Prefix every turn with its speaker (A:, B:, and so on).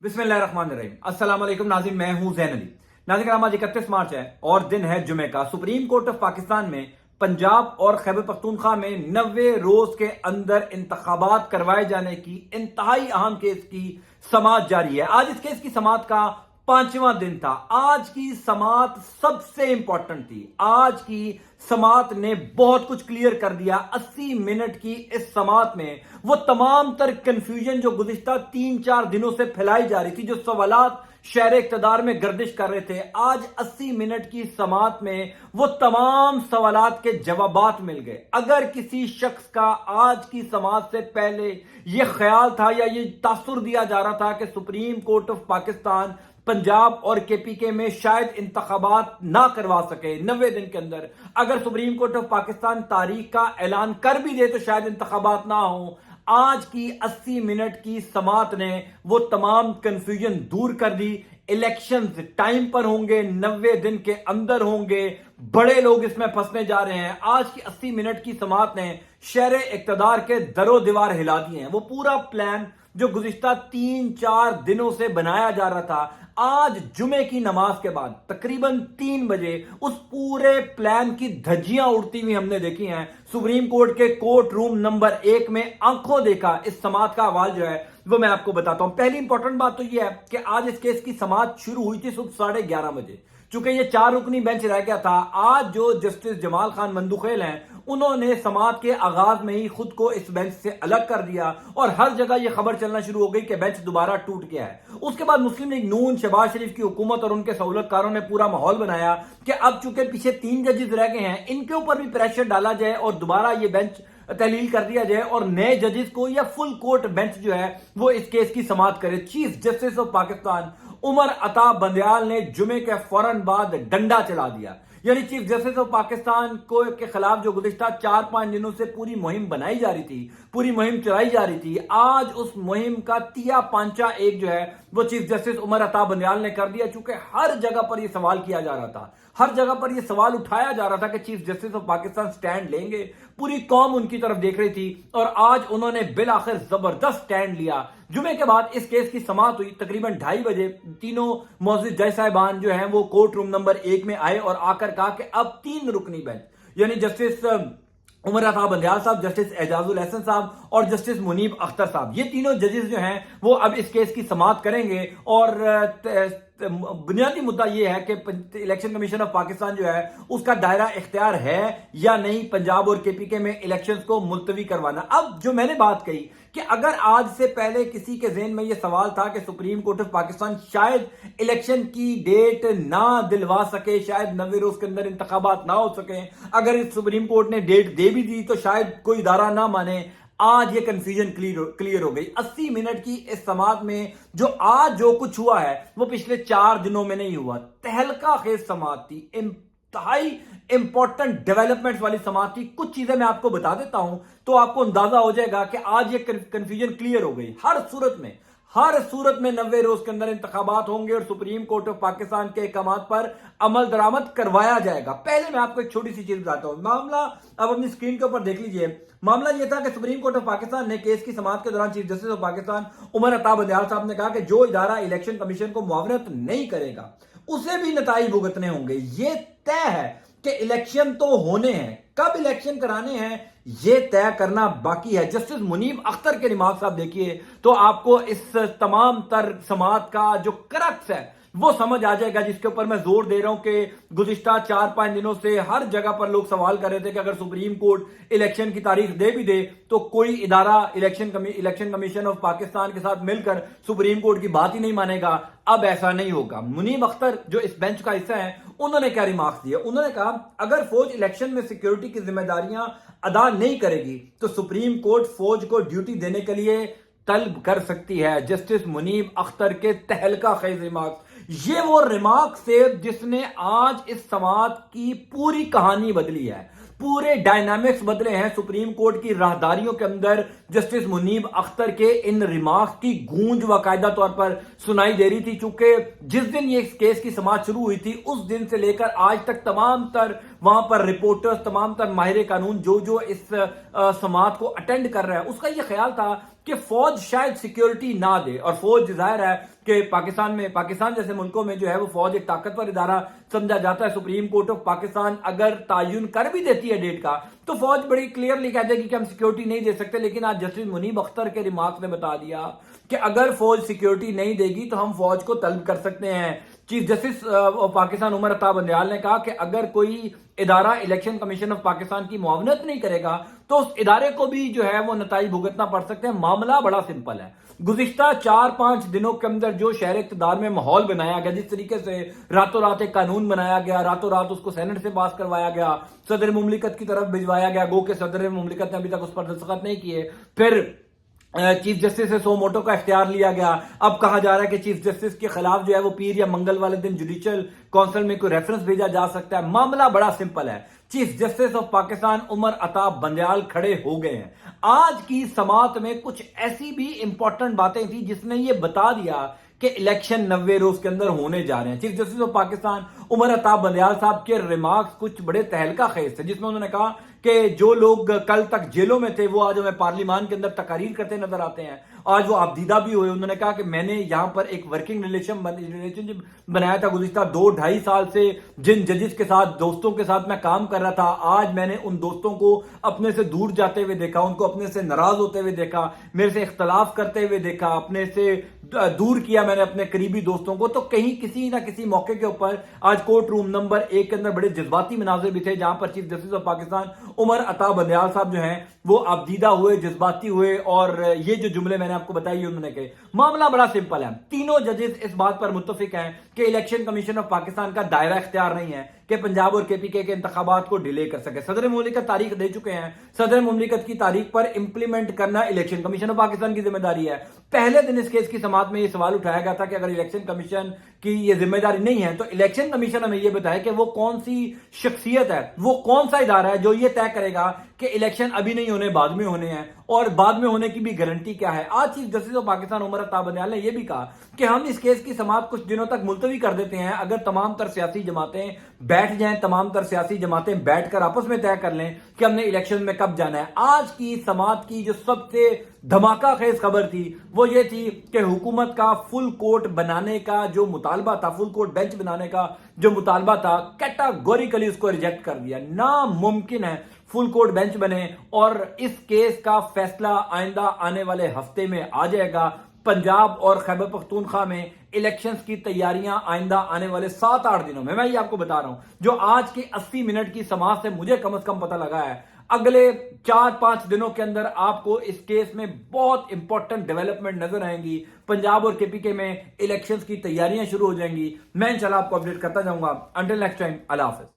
A: बिस्मिल्लाहिर्रहमानिर्रहीम। अस्सलाम वालेकुम नाज़रीन, मैं हूं ज़ैन अली। नाज़रीन कराम, आज 31 मार्च है और दिन है जुमे का। सुप्रीम कोर्ट ऑफ पाकिस्तान में पंजाब और खैबर पख्तूनख्वा में 90 रोज के अंदर इंतखाबात करवाए जाने की इंतहाई अहम केस की समाअत जारी है। आज इस केस की समाअत का 5वां दिन था। आज की समाअत सबसे इंपॉर्टेंट थी। आज की समाअत ने बहुत कुछ क्लियर कर दिया। 80 मिनट की इस समाअत में वो तमाम तर कंफ्यूजन जो गुज़िश्ता 3-4 दिनों से फैलाई जा रही थी, जो सवालात शहर इक़्तिदार में गर्दिश कर रहे थे, आज 80 मिनट की समाअत में वो तमाम सवालात के जवाबात मिल गए। अगर किसी शख्स का आज की समाअत से पहले यह ख्याल था या ये तासुर दिया जा रहा था कि supreme court of Pakistan Punjab और केपीके में शायद इंतखाबात ना करवा सके 90 दिन के अंदर, अगर सुप्रीम कोर्ट ऑफ पाकिस्तान तारीख का ऐलान कर भी दे तो शायद इंतखाबात ना हो, आज की 80 मिनट की समाअत ने वो तमाम कंफ्यूजन दूर कर दी। इलेक्शंस टाइम पर होंगे, 90 दिन के अंदर होंगे, बड़े लोग इसमें फंसने जा रहे हैं। आज की 80 मिनट की समाअत ने शहर इक़्तिदार के दरो दीवार हिला दिए हैं। वो पूरा प्लान जो गुज़िश्ता 3-4 दिनों से बनाया जा रहा था, आज जुमे की नमाज के बाद तकरीबन 3 बजे उस पूरे प्लान की धज्जियां उड़ती हुई हमने देखी हैं। सुप्रीम कोर्ट के कोर्ट रूम नंबर 1 में आंखों देखा इस समाअत का अहवाल जो है वो मैं आपको बताता हूं। पहली इंपॉर्टेंट बात तो यह है कि आज इस केस की समाअत शुरू हुई थी सुबह 11:30 बजे। चूंकि ये 4 रुकनी बेंच रह गया था, आज जो जस्टिस जमाल खान मंदुखेल हैं उन्होंने समाअत के आगाज में ही खुद को इस बेंच से अलग कर दिया और हर जगह यह खबर चलना शुरू हो गई कि बेंच दोबारा टूट गया है। उसके बाद मुस्लिम लीग नून, शहबाज शरीफ की हुकूमत और उनके सहूलतकारों ने पूरा माहौल बनाया कि अब चूंकि पीछे 3 जजेस रह गए हैं, इनके ऊपर भी प्रेशर डाला जाए और दोबारा ये बेंच तहलील कर दिया जाए और नए जजेस को या फुल कोर्ट बेंच जो है वो इस केस की समाअत करे। Chief justice of Pakistan Umar Ata Bandial ने जुमे के फौरन बाद डंडा चला दिया। यानी चीफ जस्टिस ऑफ पाकिस्तान को के खिलाफ जो गुज़िश्ता 4-5 दिनों से पूरी मुहिम बनाई जा रही थी, पूरी मुहिम चलाई जा रही थी, आज उस मुहिम का तिया पांचा एक जो है वो चीफ जस्टिस उमर अता बंदयाल ने कर दिया। चूंकि हर जगह पर यह सवाल किया जा रहा था, हर जगह पर यह सवाल उठाया जा रहा था कि chief justice of Pakistan stand लेंगे, पूरी कौम उनकी तरफ देख रही थी और आज उन्होंने बिलाखिर जबरदस्त स्टैंड लिया। जुमे के बाद इस केस की समाअत हुई तकरीबन 2:30 बजे। तीनों मौजूद जज साहिबान जो हैं वो कोर्ट रूम नंबर 1 में आए और आकर कहा कि अब 3 रुकनी बेंच यानी जस्टिस उमर अता बंदयाल साहब, जस्टिस एजाजुल हसन साहब और जस्टिस मुनीब अख्तर साहब, ये तीनों जजेस जो हैं वो अब इस केस की समाअत करेंगे। और बुनियादी मुद्दा यह है कि इलेक्शन कमीशन ऑफ पाकिस्तान जो है उसका दायरा इख्तियार है या नहीं पंजाब और केपीके में इलेक्शंस को मुलतवी करवाना। अब जो मैंने बात कही कि अगर आज से पहले किसी के ज़हन में यह सवाल था कि सुप्रीम कोर्ट ऑफ पाकिस्तान शायद इलेक्शन की डेट ना दिलवा सके, शायद 90 रोज के अंदर इंतखाबात ना हो सके, अगर इस सुप्रीम कोर्ट ने डेट दे भी दी तो शायद कोई इदारा ना माने, आज ये कंफ्यूजन क्लियर हो गई। 80 मिनट की इस समाअत में जो कुछ हुआ है वो पिछले 4 दिनों में नहीं हुआ। तहलका खेज समाअत थी, इंतहाई इंपॉर्टेंट डेवलपमेंट्स वाली समाअत थी। कुछ चीजें मैं आपको बता देता हूं तो आपको अंदाजा हो जाएगा कि आज ये कंफ्यूजन क्लियर हो गई। हर सूरत में 90 रोज के अंदर इंतखाबात होंगे और सुप्रीम कोर्ट ऑफ पाकिस्तान के अहकामात पर अमल दरामद करवाया जाएगा। पहले मैं आपको एक छोटी सी चीज बताता हूं। मामला अब अपनी स्क्रीन के ऊपर देख लीजिए। मामला यह था कि सुप्रीम कोर्ट ऑफ पाकिस्तान ने केस की समाअत के दौरान chief justice of Pakistan Umar Ata Bandial साहब ने कहा कि जो इदारा इलेक्शन कमीशन को मुआवनत नहीं करेगा उसे भी नताइज भुगतने होंगे। ये तय है कि इलेक्शन तो होने हैं, कब इलेक्शन कराने हैं ये तय करना बाकी है। जस्टिस मुनीब अख्तर के रिमार्क्स आप देखिए तो आपको इस तमाम तर समाअत का जो क्रक्स है वो समझ आ जाएगा, जिसके ऊपर मैं जोर दे रहा हूं कि गुज़िश्ता 4-5 दिनों से हर जगह पर लोग सवाल कर रहे थे कि अगर सुप्रीम कोर्ट इलेक्शन की तारीख दे भी दे तो कोई इदारा इलेक्शन कमीशन ऑफ पाकिस्तान के साथ मिलकर सुप्रीम कोर्ट की बात ही नहीं मानेगा। अब ऐसा नहीं होगा। मुनीब अख्तर जो इस बेंच का हिस्सा है उन्होंने क्या रिमार्क्स दिए, उन्होंने कहा अगर फौज इलेक्शन में सिक्योरिटी की जिम्मेदारियां अदा नहीं करेगी तो सुप्रीम कोर्ट फौज को ड्यूटी देने के लिए तलब कर सकती है। जस्टिस मुनीब अख्तर के तहलका खेज रिमार्क्स, ये वो रिमार्क्स थे जिसने आज इस समाअत की पूरी कहानी बदली है, पूरे डायनामिक्स बदले हैं। सुप्रीम कोर्ट की राहदारियों के अंदर जस्टिस मुनीब अख्तर के इन रिमार्क्स की गूंज बाकायदा तौर पर सुनाई दे रही थी। चूंकि जिस दिन ये केस की समाअत शुरू हुई थी उस दिन से लेकर आज तक तमाम तर वहां पर रिपोर्टर्स, तमाम तर माहिर कानून जो इस समाअत को अटेंड कर रहा है उसका यह ख्याल था कि फौज शायद सिक्योरिटी ना दे और फौज जाहिर है کہ پاکستان جیسے ملکوں میں جو ہے وہ فوج ایک طاقتور ادارہ سمجھا جاتا ہے. سپریم کورٹ آف پاکستان اگر تعین کر بھی دیتی ہے ڈیٹ کا تو فوج بڑی کلیئرلی کہہ دے گی کہ ہم سیکیورٹی نہیں دے سکتے. لیکن آج جسٹس منیب اختر کے ریمارکس نے بتا دیا کہ اگر فوج سیکیورٹی نہیں دے گی تو ہم فوج کو طلب کر سکتے ہیں. چیف جسٹس پاکستان عمر عطا بندیال نے کہا کہ اگر کوئی ادارہ الیکشن کمیشن آف پاکستان کی معاونت نہیں کرے گا تو اس ادارے کو بھی جو ہے وہ نتائج بھگتنا پڑ سکتے ہیں. معاملہ بڑا سمپل ہے. گزشتہ 4-5 دنوں کے اندر جو شہر اقتدار میں ماحول بنایا گیا، جس طریقے سے راتوں رات ایک قانون بنایا گیا، راتوں رات اس کو سینٹ سے پاس کروایا گیا، صدر مملکت کی طرف بھجوایا گیا، گو کہ صدر مملکت نے ابھی تک اس پر دستخط نہیں کیے، پھر چیف جسٹس سے سو موٹو کا اختیار لیا گیا. اب کہا جا رہا ہے کہ چیف جسٹس کے خلاف جو ہے وہ پیر یا منگل والے دن جوڈیشل کونسل میں کوئی ریفرنس بھیجا جا سکتا ہے. معاملہ بڑا سمپل ہے. Chief justice of Pakistan Umar Ata Bandial کھڑے ہو گئے ہیں. آج کی سماعت میں کچھ ایسی بھی امپورٹنٹ باتیں تھیں جس نے یہ بتا دیا کہ الیکشن 90 روز کے اندر ہونے جا رہے ہیں. Chief justice of Pakistan Umar Ata Bandial صاحب کے ریمارکس کچھ بڑے تہلکہ خیز تھے، جس میں انہوں نے کہا کہ جو لوگ کل تک جیلوں میں تھے وہ آج ہمیں پارلیمان کے اندر تقاریر کرتے نظر آتے ہیں. آج وہ آبدیدہ بھی ہوئے. انہوں نے کہا کہ میں نے یہاں پر ایک ورکنگ ریلیشن بنایا تھا گزشتہ 2-2.5 سال سے، جن ججز کے ساتھ، دوستوں کے ساتھ میں کام کر رہا تھا. آج میں نے ان دوستوں کو اپنے سے دور جاتے ہوئے دیکھا، ان کو اپنے سے ناراض ہوتے ہوئے دیکھا، میرے سے اختلاف کرتے ہوئے دیکھا، اپنے سے دور کیا میں نے اپنے قریبی دوستوں کو. تو کہیں کسی نہ کسی موقع کے اوپر آج کورٹ روم نمبر 1 کے اندر بڑے جذباتی مناظر بھی تھے، جہاں پر chief justice of Pakistan Umar Ata Bandial صاحب جو ہیں وہ آبدیدہ ہوئے، جذباتی ہوئے، اور یہ جو جملے میں نے آپ کو بتائی انہوں نے کہے. معاملہ بڑا سمپل ہے. تینوں ججز اس بات پر متفق ہیں کہ الیکشن کمیشن آف پاکستان کا دائرہ اختیار نہیں ہے کہ پنجاب اور کے پی کے انتخابات کو ڈیلے کر سکے. صدر مملکت تاریخ دے چکے ہیں. صدر مملکت کی تاریخ پر امپلیمنٹ کرنا الیکشن کمیشن آف پاکستان کی ذمہ داری ہے. پہلے دن اس کیس کی سماعت میں یہ سوال اٹھایا گیا تھا کہ اگر الیکشن کمیشن کی یہ ذمہ داری نہیں ہے تو الیکشن کمیشن ہمیں یہ بتائے کہ وہ کون سی شخصیت ہے، وہ کون سا ادارہ ہے جو یہ طے کرے گا کہ الیکشن ابھی نہیں ہونے، بعد میں ہونے ہیں، اور بعد میں ہونے کی بھی گارنٹی کیا ہے. آج chief justice of Pakistan Umar Ata Bandial نے یہ بھی کہا کہ ہم اس کیس کی سماعت کچھ دنوں تک ملتوی کر دیتے ہیں اگر تمام تر سیاسی جماعتیں بیٹھ جائیں، تمام تر سیاسی جماعتیں بیٹھ کر آپس میں طے کر لیں کہ ہم نے الیکشن میں کب جانا ہے. آج کی سماعت کی جو سب سے دھماکہ خیز خبر تھی وہ یہ تھی کہ حکومت کا فل کورٹ بنانے کا جو مطالبہ تھا، فل کورٹ بینچ بنانے کا جو مطالبہ تھا، کیٹاگوریکلی اس کو ریجیکٹ کر دیا. ناممکن ہے فل کورٹ بینچ بنے، اور اس کیس کا فیصلہ آئندہ آنے والے ہفتے میں آ جائے گا. پنجاب اور خیبر پختونخوا میں الیکشنز کی تیاریاں آئندہ آنے والے 7-8 دنوں میں یہ آپ کو بتا رہا ہوں. جو آج کے 80 منٹ کی سماعت سے مجھے کم از کم پتہ لگا ہے، اگلے 4-5 دنوں کے اندر آپ کو اس کیس میں بہت امپورٹنٹ ڈیولپمنٹ نظر آئیں گی. پنجاب اور کے پی کے میں الیکشنز کی تیاریاں شروع ہو جائیں گی. میں انشاءاللہ آپ کو اپڈیٹ کرتا جاؤں گا. انٹل نیکسٹ ٹائم، اللہ حافظ.